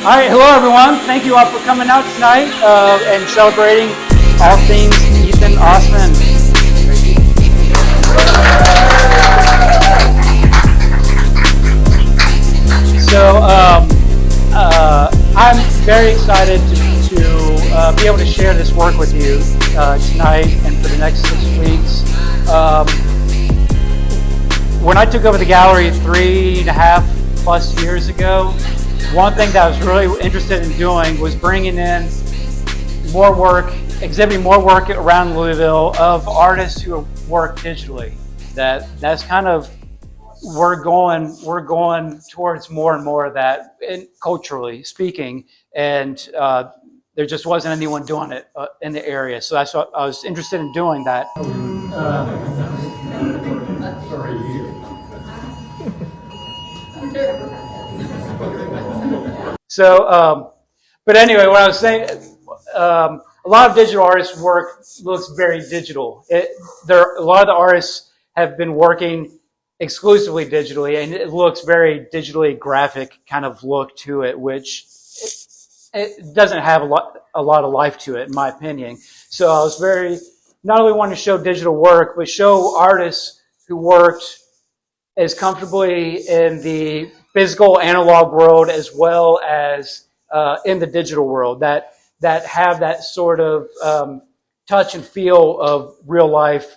All right, hello everyone. Thank you all for coming out tonight and celebrating all things Ethan Osman. So I'm very excited to be able to share this work with you tonight and for the next 6 weeks. When I took over the gallery 3.5+ years ago, one thing that I was really interested in doing was bringing in more work, exhibiting more work around Louisville of artists who work digitally. That's kind of we're going towards more and more of that, culturally speaking, and there just wasn't anyone doing it in the area. So that's what I was interested in doing that. So, but anyway, what I was saying, a lot of digital artists' work looks very digital. A lot of the artists have been working exclusively digitally, and it looks very digitally graphic kind of look to it, which it doesn't have a lot of life to it, in my opinion. So I was not only wanting to show digital work, but show artists who worked as comfortably in the physical analog world as well as in the digital world that have that sort of touch and feel of real life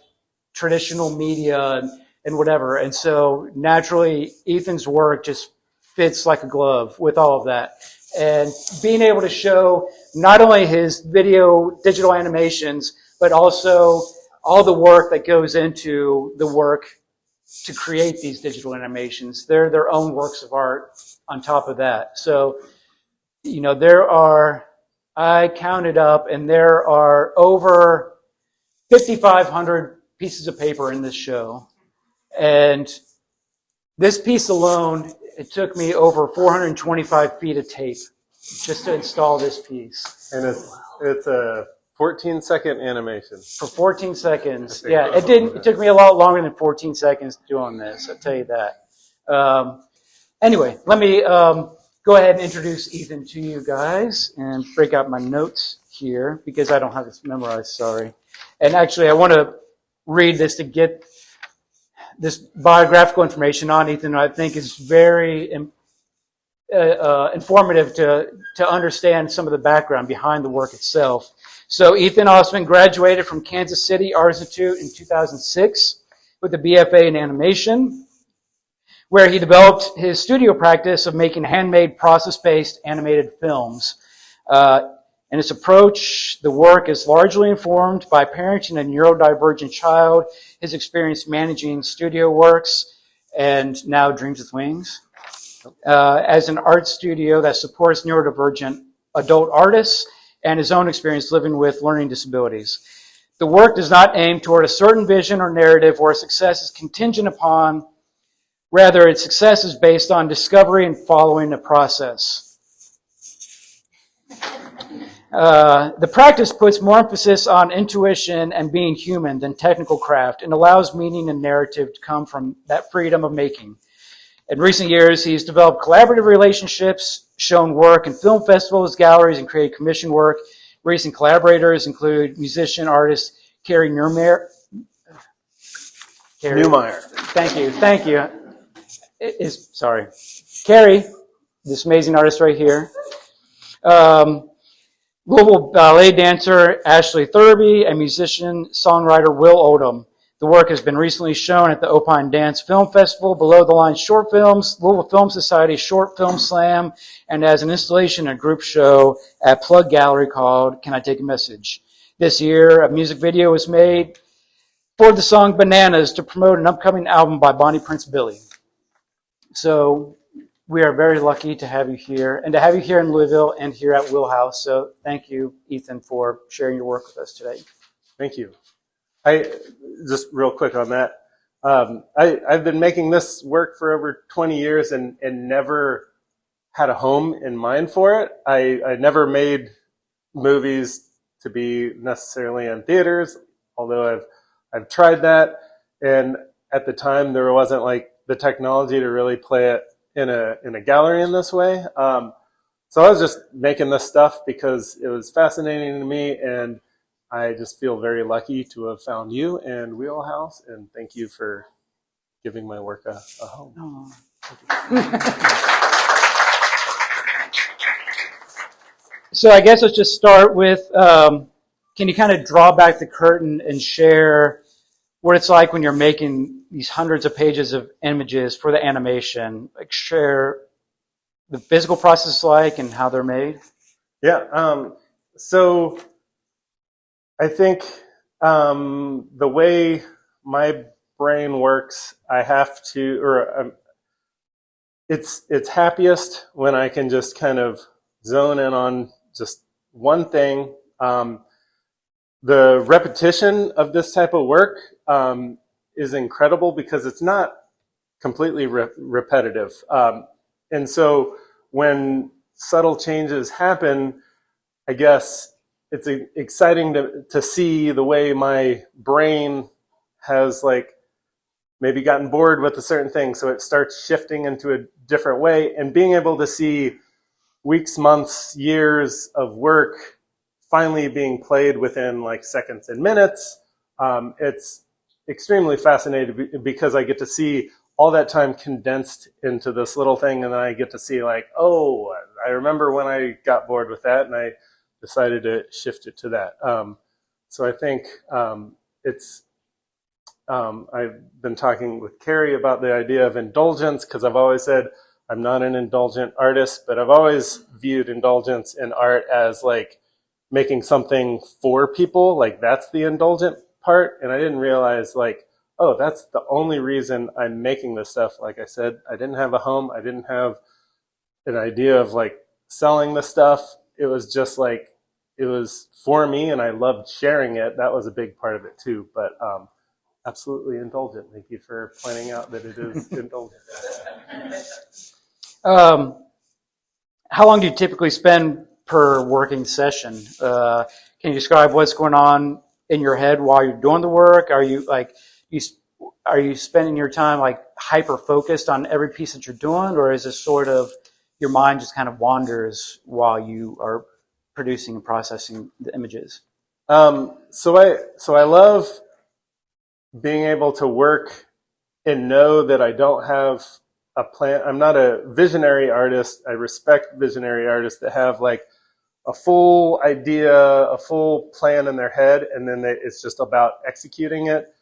traditional media and whatever. And so naturally Ethan's work just fits like a glove with all of that. And being able to show not only his video digital animations, but also all the work that goes into the work to create these digital animations. They're their own works of art on top of that. So, you know, I counted up, and there are over 5,500 pieces of paper in this show. And this piece alone, it took me over 425 feet of tape just to install this piece. And it's a 14-second animation. For 14 seconds. Yeah, it took me a lot longer than 14 seconds doing this, I'll tell you that. Anyway, let me go ahead and introduce Ethan to you guys and break out my notes here because I don't have this memorized, sorry. And actually, I want to read this to get this biographical information on Ethan. I think is very informative to understand some of the background behind the work itself. So Ethan Osman graduated from Kansas City Art Institute in 2006 with a BFA in animation, where he developed his studio practice of making handmade process-based animated films. In his approach, the work is largely informed by parenting a neurodivergent child, his experience managing studio works, and now Dreams with Wings, as an art studio that supports neurodivergent adult artists, and his own experience living with learning disabilities. The work does not aim toward a certain vision or narrative where success is contingent upon. Rather, its success is based on discovery and following a process. The practice puts more emphasis on intuition and being human than technical craft and allows meaning and narrative to come from that freedom of making. In recent years, he's developed collaborative relationships, shown work in film festivals, galleries, and created commission work. Recent collaborators include musician, artist Carrie Newmeyer. Thank you. Sorry. Carrie, this amazing artist right here. Louisville ballet dancer Ashley Thurby, and musician, songwriter Will Oldham. The work has been recently shown at the Osman Dance Film Festival, Below the Line Short Films, Louisville Film Society Short Film Slam, and as an installation and group show at Plug Gallery called Can I Take a Message? This year, a music video was made for the song Bananas to promote an upcoming album by Bonnie Prince Billy. So we are very lucky to have you here, and to have you here in Louisville and here at WheelHouse. So thank you, Ethan, for sharing your work with us today. Thank you. Just real quick on that. I've been making this work for over 20 years and never had a home in mind for it. I never made movies to be necessarily in theaters, although I've tried that. And at the time, there wasn't like the technology to really play it in a gallery in this way. So I was just making this stuff because it was fascinating to me, and I just feel very lucky to have found you and WheelHouse, and thank you for giving my work a home. Oh. So I guess let's just start with, can you kind of draw back the curtain and share what it's like when you're making these hundreds of pages of images for the animation? Like, share the physical process like and how they're made? Yeah. So I think the way my brain works, I have to, or it's happiest when I can just kind of zone in on just one thing. The repetition of this type of work is incredible because it's not completely repetitive. And so when subtle changes happen, I guess it's exciting to see the way my brain has like maybe gotten bored with a certain thing. So it starts shifting into a different way, and being able to see weeks, months, years of work finally being played within like seconds and minutes. It's extremely fascinating because I get to see all that time condensed into this little thing, and then I get to see like, oh, I remember when I got bored with that, and I decided to shift it to that. So I think it's I've been talking with Carrie about the idea of indulgence, because I've always said I'm not an indulgent artist, but I've always viewed indulgence in art as like making something for people, like that's the indulgent part. And I didn't realize like, oh, that's the only reason I'm making this stuff. Like I said, I didn't have a home. I didn't have an idea of like selling the stuff. It was just like, it was for me, and I loved sharing it. That was a big part of it too. But absolutely indulgent. Thank you for pointing out that it is indulgent. How long do you typically spend per working session? Can you describe what's going on in your head while you're doing the work? Are you like are you spending your time like hyper focused on every piece that you're doing, or is it sort of your mind just kind of wanders while you are producing and processing the images? So I love being able to work and know that I don't have a plan. I'm not a visionary artist. I respect visionary artists that have like a full idea, a full plan in their head, and then it's just about executing it.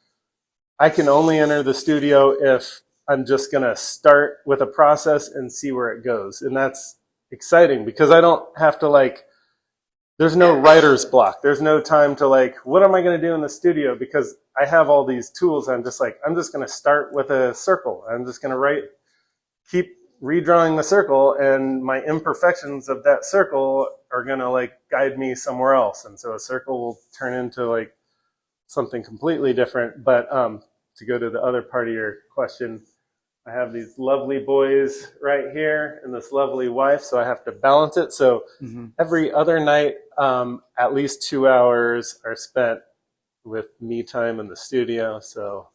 I can only enter the studio if I'm just going to start with a process and see where it goes. And that's exciting because I don't have to like, there's no writer's block. There's no time to like, what am I going to do in the studio? Because I have all these tools. I'm just like, I'm just going to start with a circle. I'm just going to keep redrawing the circle, and my imperfections of that circle are going to like guide me somewhere else. And so a circle will turn into like something completely different. But to go to the other part of your question, I have these lovely boys right here and this lovely wife, so I have to balance it. So every other night, at least 2 hours are spent with me time in the studio. So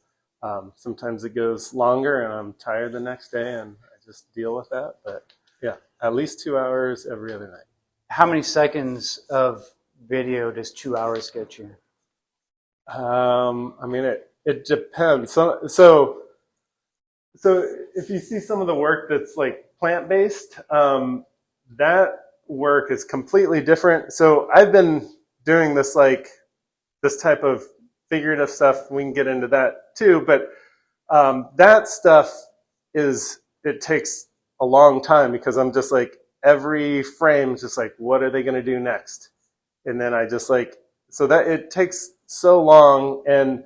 sometimes it goes longer and I'm tired the next day and I just deal with that. But yeah, at least 2 hours every other night. How many seconds of video does 2 hours get you? I mean, it depends. So if you see some of the work that's like plant-based, that work is completely different. So I've been doing this like this type of figurative stuff. We can get into that too, but that stuff it takes a long time because I'm just like every frame is just like, what are they going to do next? And then I just like, so that it takes so long, and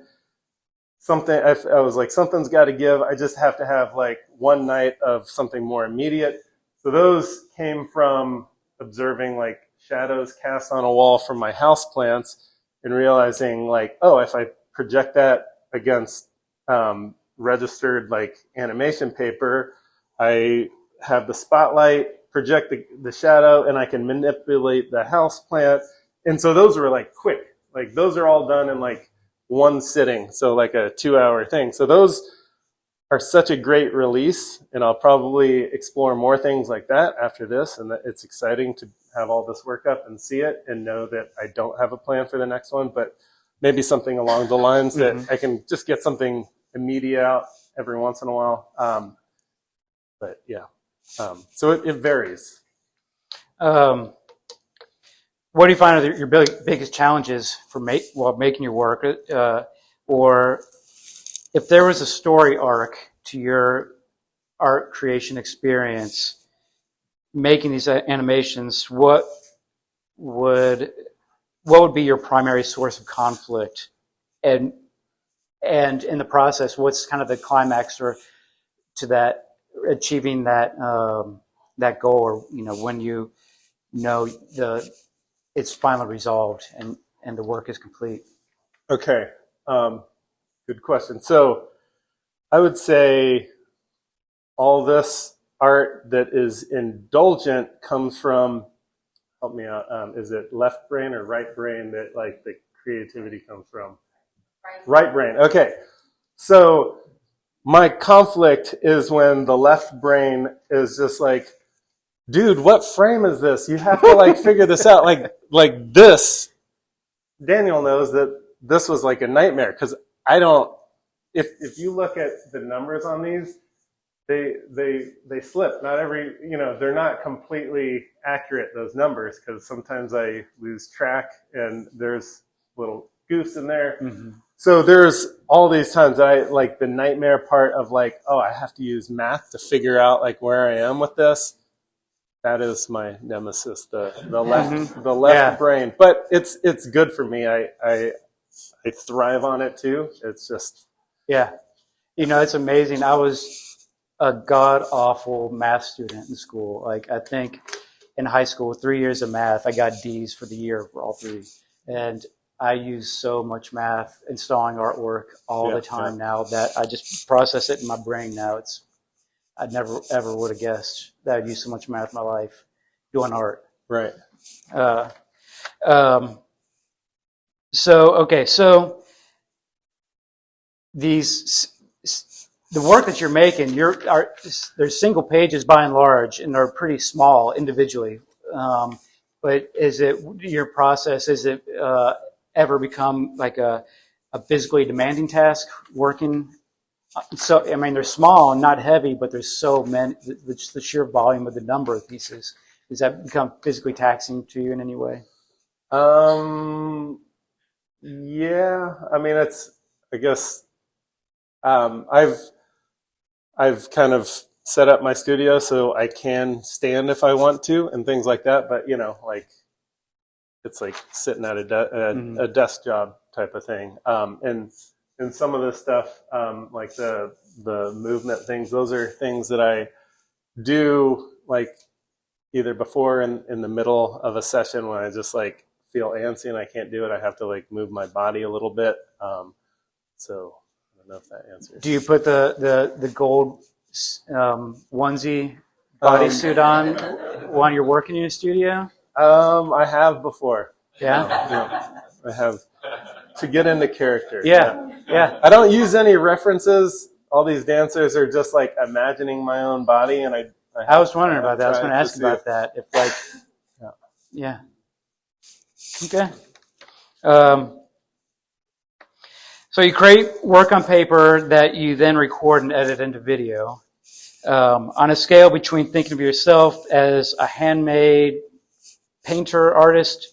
I was like, something's got to give. I just have to have like one night of something more immediate. So those came from observing like shadows cast on a wall from my houseplants and realizing like, oh, if I project that against registered like animation paper, I have the spotlight project the shadow, and I can manipulate the houseplant. And so those were like quick. Like those are all done in like one sitting, so like a 2 hour thing. So those are such a great release, and I'll probably explore more things like that after this. And it's exciting to have all this work up and see it and know that I don't have a plan for the next one, but maybe something along the lines that I can just get something immediate out every once in a while. But yeah, so it varies. What do you find are your biggest challenges for making your work, or if there was a story arc to your art creation experience, making these animations, what would be your primary source of conflict, and in the process, what's kind of the climax or to that achieving that that goal, or when it's finally resolved and the work is complete? Okay, good question. So I would say all this art that is indulgent comes from, help me out, is it left brain or right brain that like the creativity comes from? Right brain. Okay. So my conflict is when the left brain is just like, dude, what frame is this? You have to like figure this out. Like this. Daniel knows that this was like a nightmare because I don't, if you look at the numbers on these, they slip. Not every, they're not completely accurate, those numbers, because sometimes I lose track and there's little goofs in there. Mm-hmm. So there's all these times I like the nightmare part of like, oh, I have to use math to figure out like where I am with this. That is my nemesis, the left brain. But it's good for me. I thrive on it too. It's just it's amazing. I was a god awful math student in school. Like I think in high school, 3 years of math, I got D's for the year for all three, and I use so much math installing artwork all the time now that I just process it in my brain now. I never ever would have guessed that I'd use so much math in my life doing art. Right. So the work that you're making, there's single pages by and large, and they're pretty small individually. But is it your process? Is it ever become like a physically demanding task working? So I mean, they're small and not heavy, but there's so many. Just the sheer volume of the number of pieces. Does that become physically taxing to you in any way? Yeah. I mean, I guess I've kind of set up my studio so I can stand if I want to and things like that. But like it's like sitting at a desk job type of thing. And some of this stuff, like the movement things, those are things that I do like either before and in the middle of a session when I just like feel antsy and I can't do it. I have to like move my body a little bit. So I don't know if that answers. Do you put the gold onesie bodysuit on while you're working in your studio? I have before. Yeah? I have to get into character. Yeah. I don't use any references. All these dancers are just like imagining my own body, and I was wondering about that. I was going to ask about that. If like, yeah. Okay. So you create work on paper that you then record and edit into video. On a scale between thinking of yourself as a handmade painter artist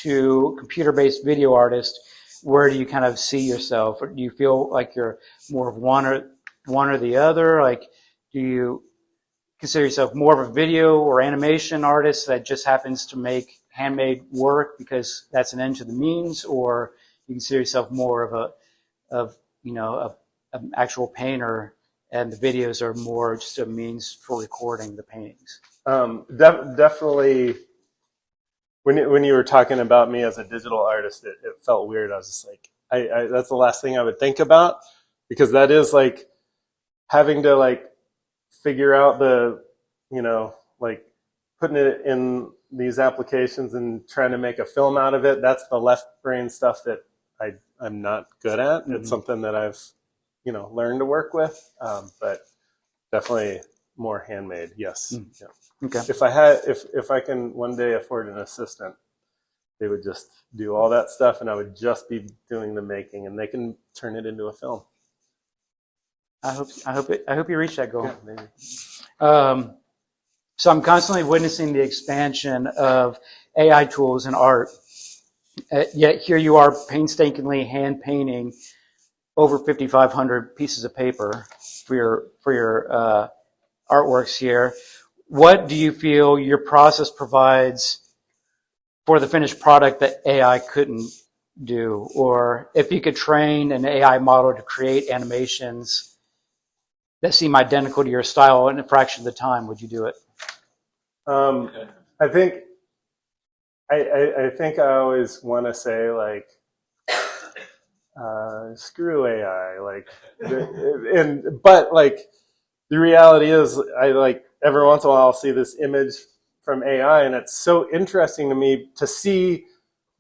to computer-based video artist, where do you kind of see yourself? Or do you feel like you're more of one or the other? Like, do you consider yourself more of a video or animation artist that just happens to make handmade work because that's an end to the means, or you consider yourself more of an actual painter and the videos are more just a means for recording the paintings? Definitely. When you were talking about me as a digital artist, it felt weird. I was just like, that's the last thing I would think about, because that is like having to like figure out like putting it in these applications and trying to make a film out of it. That's the left brain stuff that I'm not good at. Mm-hmm. It's something that I've learn to work with, but definitely more handmade. Yes. Mm. Yeah. Okay. If I can one day afford an assistant, they would just do all that stuff, and I would just be doing the making, and they can turn it into a film. I hope you reach that goal. Yeah, maybe. So I'm constantly witnessing the expansion of AI tools in art. Yet here you are painstakingly hand painting over 5,500 pieces of paper for your artworks here. What do you feel your process provides for the finished product that AI couldn't do? Or if you could train an AI model to create animations that seem identical to your style in a fraction of the time, would you do it? I think I think I always want to say like screw AI, like, but like the reality is, I like every once in a while I'll see this image from AI, and it's so interesting to me to see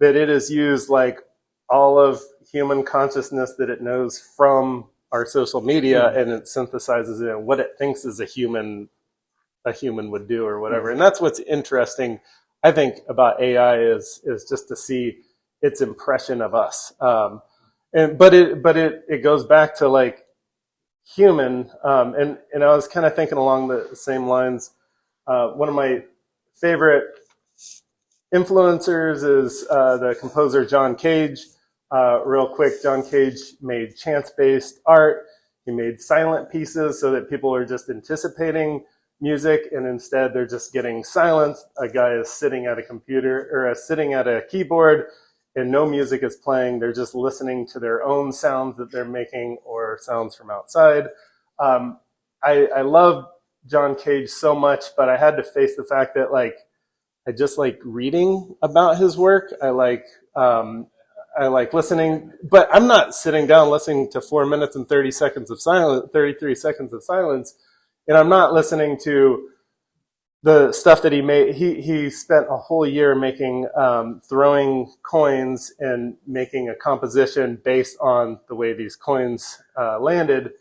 that it is used like all of human consciousness that it knows from our social media, and it synthesizes it in what it thinks is a human would do or whatever. And that's what's interesting, I think, about AI is just to see its impression of us. But it goes back to like human, and I was kind of thinking along the same lines. One of my favorite influencers is the composer John Cage. Real quick, John Cage made chance-based art. He made silent pieces so that people are just anticipating music, and instead they're just getting silence. A guy is sitting at a computer or sitting at a keyboard, and no music is playing. They're just listening to their own sounds that they're making or sounds from outside. I love John Cage so much, but I had to face the fact that like I just like reading about his work. I like listening, but I'm not sitting down listening to 4 minutes and 30 seconds of silence, 33 seconds of silence, and I'm not listening to the stuff that he made. He spent a whole year making throwing coins and making a composition based on the way these coins landed.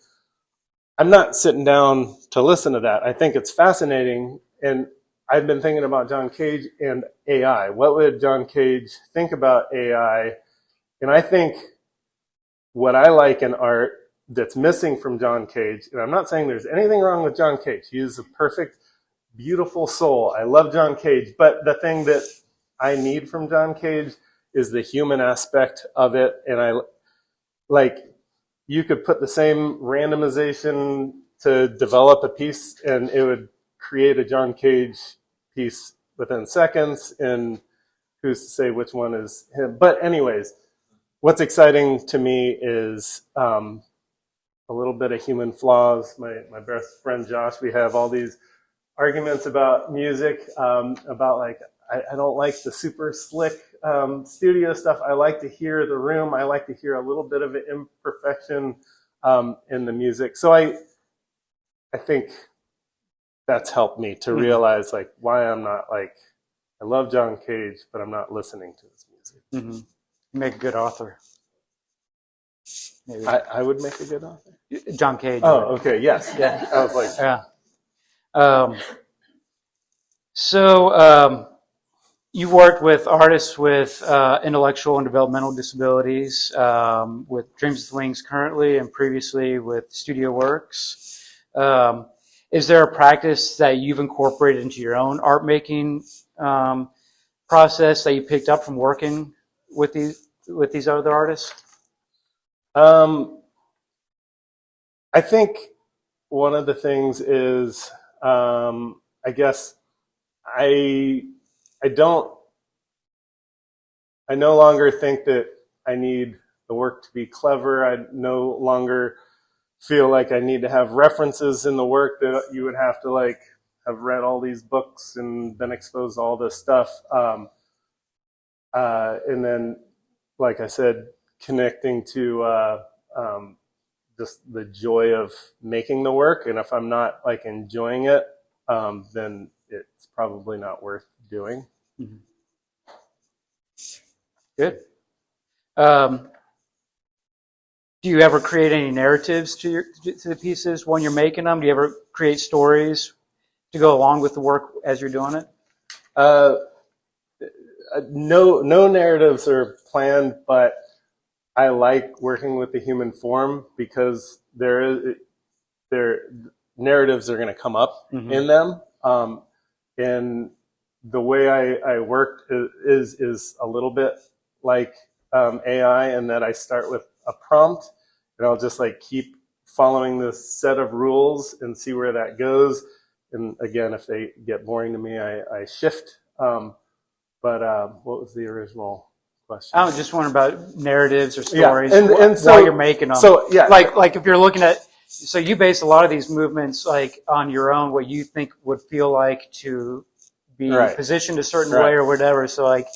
I'm not sitting down to listen to that. I think it's fascinating, and I've been thinking about John Cage and AI. What would John Cage think about AI? And I think what I like in art that's missing from John Cage, and I'm not saying there's anything wrong with John Cage. He is a perfect, beautiful soul. I love John Cage. But the thing that I need from John Cage is the human aspect of it. And I like, you could put the same randomization to develop a piece and it would create a John Cage piece within seconds. And who's to say which one is him? But anyways, what's exciting to me is a little bit of human flaws. My best friend Josh, we have all these arguments about music, about like, I don't like the super slick studio stuff. I like to hear the room. I like to hear a little bit of an imperfection in the music. So I think that's helped me to realize like why I'm not like, I love John Cage, but I'm not listening to his music. Mm-hmm. You make a good author. Maybe. I would make a good author. John Cage. Oh, okay, yes. Yeah. I was like, yeah. So you've worked with artists with intellectual and developmental disabilities, with Dreams with Wings currently, and previously with Studio Works. Is there a practice that you've incorporated into your own art making process that you picked up from working with these other artists? I think one of the things is, I guess I no longer think that I need the work to be clever. I no longer feel like I need to have references in the work that you would have to like have read all these books and been exposed to all this stuff. And then, like I said, connecting to just the joy of making the work. And if I'm not like enjoying it, then it's probably not worth doing. Mm-hmm. Good. Do you ever create any narratives to the pieces when you're making them? Do you ever create stories to go along with the work as you're doing it? Uh, no narratives are planned, but I like working with the human form because their narratives are going to come up in them. And the way I work is a little bit like AI, in that I start with a prompt and I'll just like keep following this set of rules and see where that goes. And again, if they get boring to me, I shift. But what was the original question? I was just wondering about narratives or stories, yeah. and so, while you're making them. So yeah, like if you're looking at, so you base a lot of these movements like on your own, what you think would feel like to be positioned a certain way or whatever. So like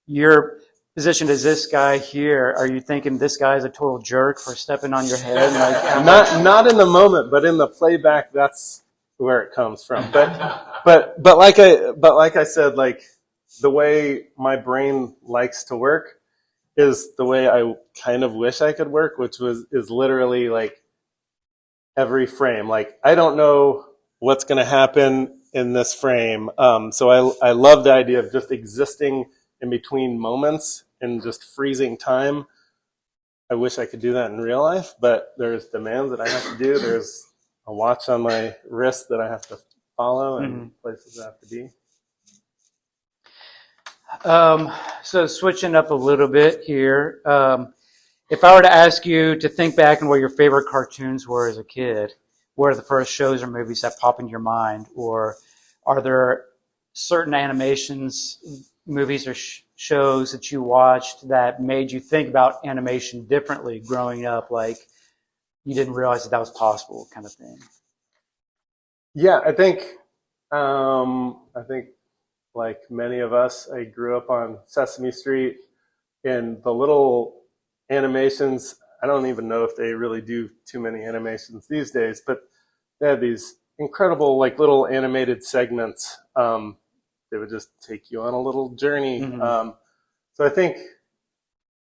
you're positioned as this guy here. Are you thinking this guy is a total jerk for stepping on your head? Like, not in the moment, but in the playback, that's where it comes from. But like I said, like the way my brain likes to work is the way I kind of wish I could work, which is literally like every frame. Like I don't know what's going to happen in this frame, so I love the idea of just existing in between moments and just freezing time. I wish I could do that in real life, but there's demands that I have to do. There's a watch on my wrist that I have to follow and places I have to be. So switching up a little bit here, if I were to ask you to think back on what your favorite cartoons were as a kid, what are the first shows or movies that pop into your mind? Or are there certain animations, movies or shows that you watched that made you think about animation differently growing up, like you didn't realize that was possible, kind of thing? Yeah, I think like many of us, I grew up on Sesame Street, and the little animations, I don't even know if they really do too many animations these days, but they had these incredible like little animated segments. They would just take you on a little journey. So I think,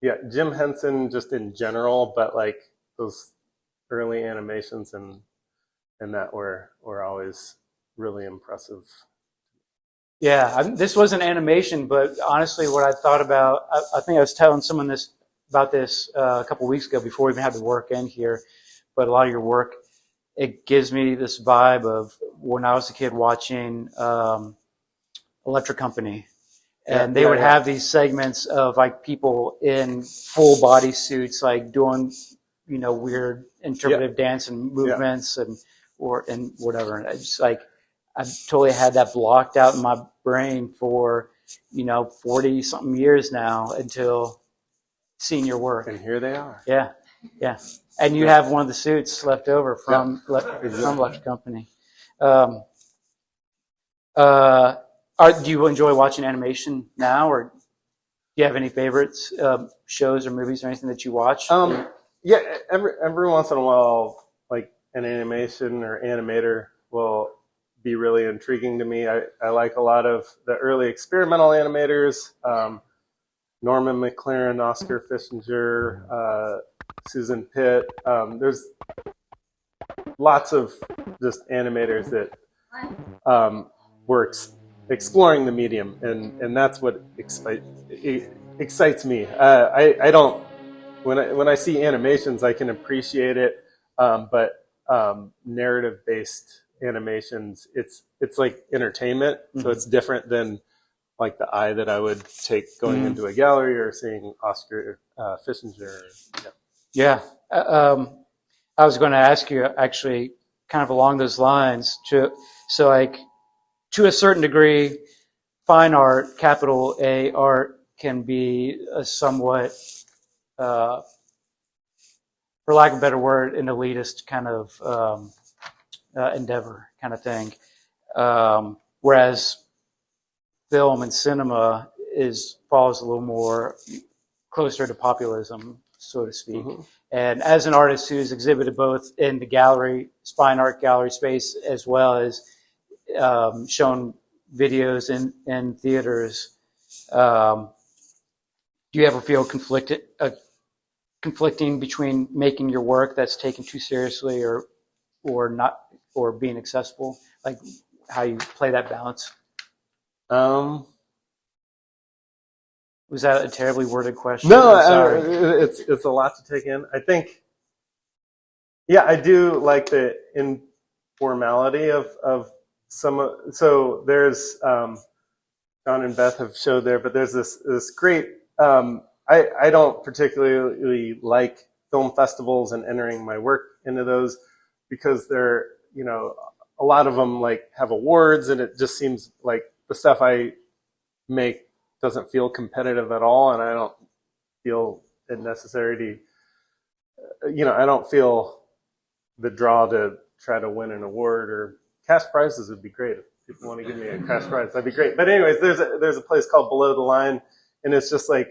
yeah, Jim Henson just in general, but like those early animations and that were always really impressive. Yeah, this wasn't animation, but honestly, what I thought about, I think I was telling someone about this a couple weeks ago before we even had the work in here, but a lot of your work, it gives me this vibe of when I was a kid watching Electric Company, and they would have these segments of like people in full body suits, like doing, weird interpretive dance and movements and whatever. And I just like, I've totally had that blocked out in my brain for, 40 something years now until seeing your work. And here they are. Yeah. Yeah. And you have one of the suits left over from Electric Company. Do you enjoy watching animation now, or do you have any favorites, shows or movies or anything that you watch? Yeah, every once in a while, like an animation or animator will be really intriguing to me. I like a lot of the early experimental animators, Norman McLaren, Oscar Fischinger, Susan Pitt. There's lots of just animators that were exploring the medium, and that's what excites me. I don't, when I see animations, I can appreciate it, but narrative-based animations, it's like entertainment, so it's different than like the eye that I would take going into a gallery or seeing Oscar Fischinger. Yeah. I was going to ask you actually kind of along those lines so like to a certain degree, fine art, capital A art, can be a somewhat, for lack of a better word, an elitist kind of endeavor kind of thing. Whereas film and cinema falls a little more closer to populism, so to speak. And as an artist who's exhibited both in the gallery, fine art gallery space, as well as shown videos in theaters, do you ever feel conflicted conflicting between making your work that's taken too seriously or not, or being accessible? Like how you play that balance? Um, Was that a terribly worded question? no, I'm sorry. it's a lot to take in. I think, yeah, I do like the informality of some. So there's John and Beth have showed there, but there's this great. I don't particularly like film festivals and entering my work into those because they're, a lot of them like have awards, and it just seems like the stuff I make doesn't feel competitive at all, and I don't feel it necessary to, I don't feel the draw to try to win an award. Or cash prizes would be great. If people want to give me a cash prize, that'd be great. But anyways, there's a place called Below the Line, and it's just like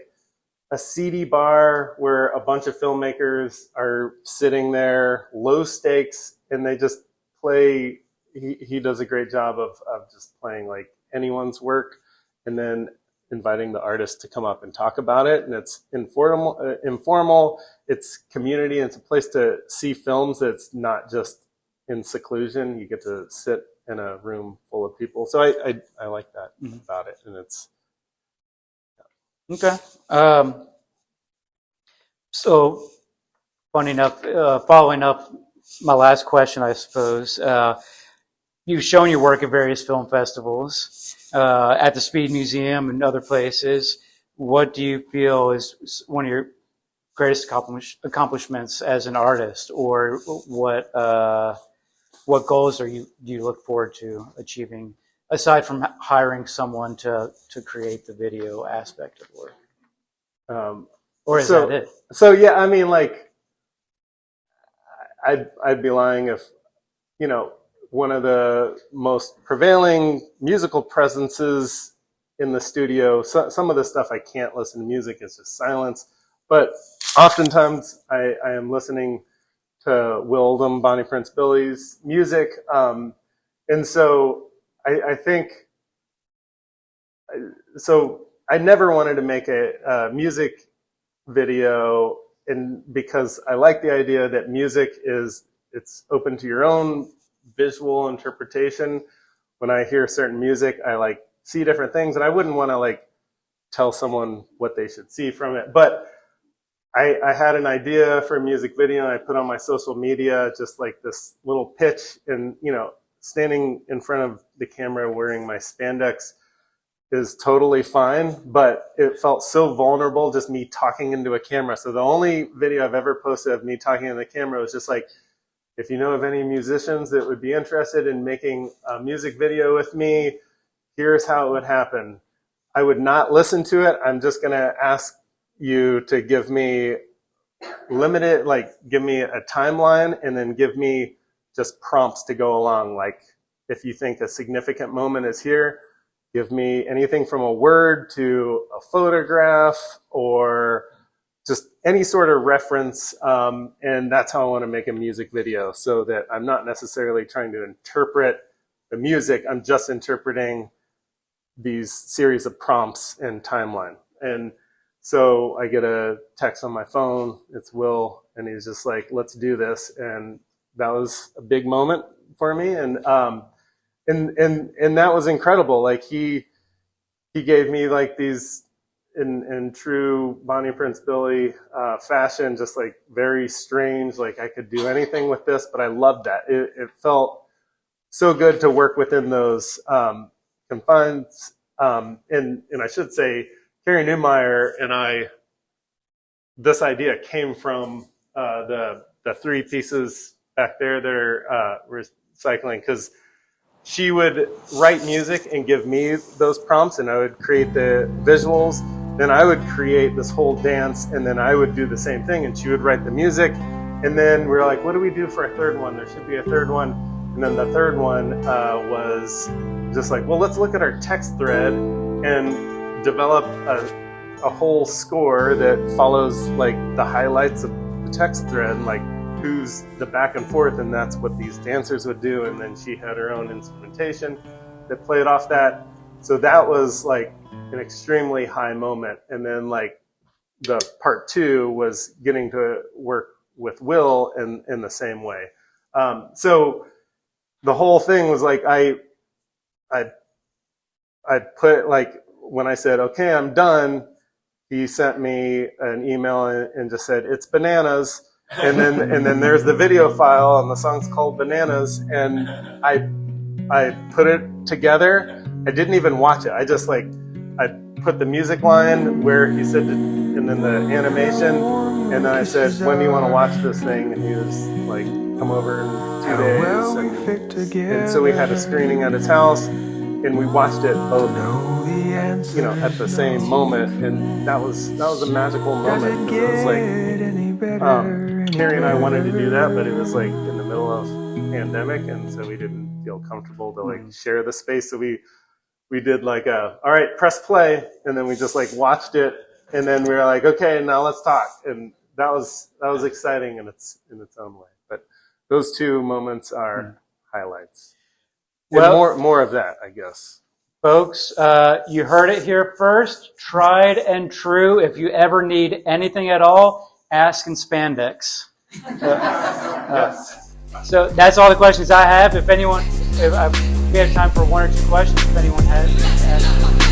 a seedy bar where a bunch of filmmakers are sitting there, low stakes, and they just play. He does a great job of just playing like anyone's work, and then inviting the artist to come up and talk about it. And it's informal, it's community, and it's a place to see films that's not just in seclusion. You get to sit in a room full of people. So I like that about it. And it's... Okay. So, funny enough, following up my last question, I suppose, you've shown your work at various film festivals, at the Speed Museum and other places. What do you feel is one of your greatest accomplishments as an artist, or what goals do you look forward to achieving aside from hiring someone to create the video aspect of work? Or is that it? So yeah, I mean, like, I'd be lying if, one of the most prevailing musical presences in the studio. So, some of the stuff I can't listen to music, it's just silence. But oftentimes I am listening to Will Oldham, Bonnie Prince Billy's music. And so I think, so I never wanted to make a music video, and because I like the idea that music it's open to your own visual interpretation. When I hear certain music, I like see different things, and I wouldn't want to like tell someone what they should see from it. But I had an idea for a music video, and I put on my social media just like this little pitch, and standing in front of the camera wearing my spandex is totally fine, but it felt so vulnerable just me talking into a camera. So the only video I've ever posted of me talking in the camera was just like, if you know of any musicians that would be interested in making a music video with me, here's how it would happen. I would not listen to it. I'm just going to ask you to give me give me a timeline, and then give me just prompts to go along. Like, if you think a significant moment is here, give me anything from a word to a photograph, or just any sort of reference. And that's how I want to make a music video, so that I'm not necessarily trying to interpret the music. I'm just interpreting these series of prompts and timeline. And so I get a text on my phone. It's Will, and he's just like, let's do this. And that was a big moment for me. And that was incredible. Like, he gave me like these in true Bonnie Prince Billy fashion, just like very strange. Like, I could do anything with this, but I loved that. It felt so good to work within those confines. And I should say, Carrie Newmeyer and I, this idea came from the three pieces back there that are recycling, because she would write music and give me those prompts, and I would create the visuals. Then I would create this whole dance, and then I would do the same thing, and she would write the music. And then we were like, what do we do for a third one? There should be a third one. And then the third one was just like, well, let's look at our text thread and develop a whole score that follows like the highlights of the text thread, like who's the back and forth, and that's what these dancers would do. And then she had her own instrumentation that played off that. So that was like an extremely high moment. And then like the part 2 was getting to work with Will in the same way. So the whole thing was like I put, like, when I said, okay, I'm done, he sent me an email and just said, it's bananas. And then there's the video file, and the song's called Bananas. And I put it together. I didn't even watch it. I just I put the music line where he said, and then the animation. And then I said, when do you want to watch this thing? And he was like, come over in 2 days. And so we had a screening at his house, and we watched it both, at the same moment. And that was a magical moment. It was like, Carrie and I wanted to do that, but it was like in the middle of pandemic, and so we didn't feel comfortable to share the space. So we did all right, press play, and then we just watched it, and then we were like, okay, now let's talk. And that was exciting in its own way. But those 2 moments are highlights. Well, and more of that, I guess. Folks, you heard it here first. Tried and true. If you ever need anything at all, ask in spandex. So that's all the questions I have. If we have time for 1 or 2 questions, if anyone has.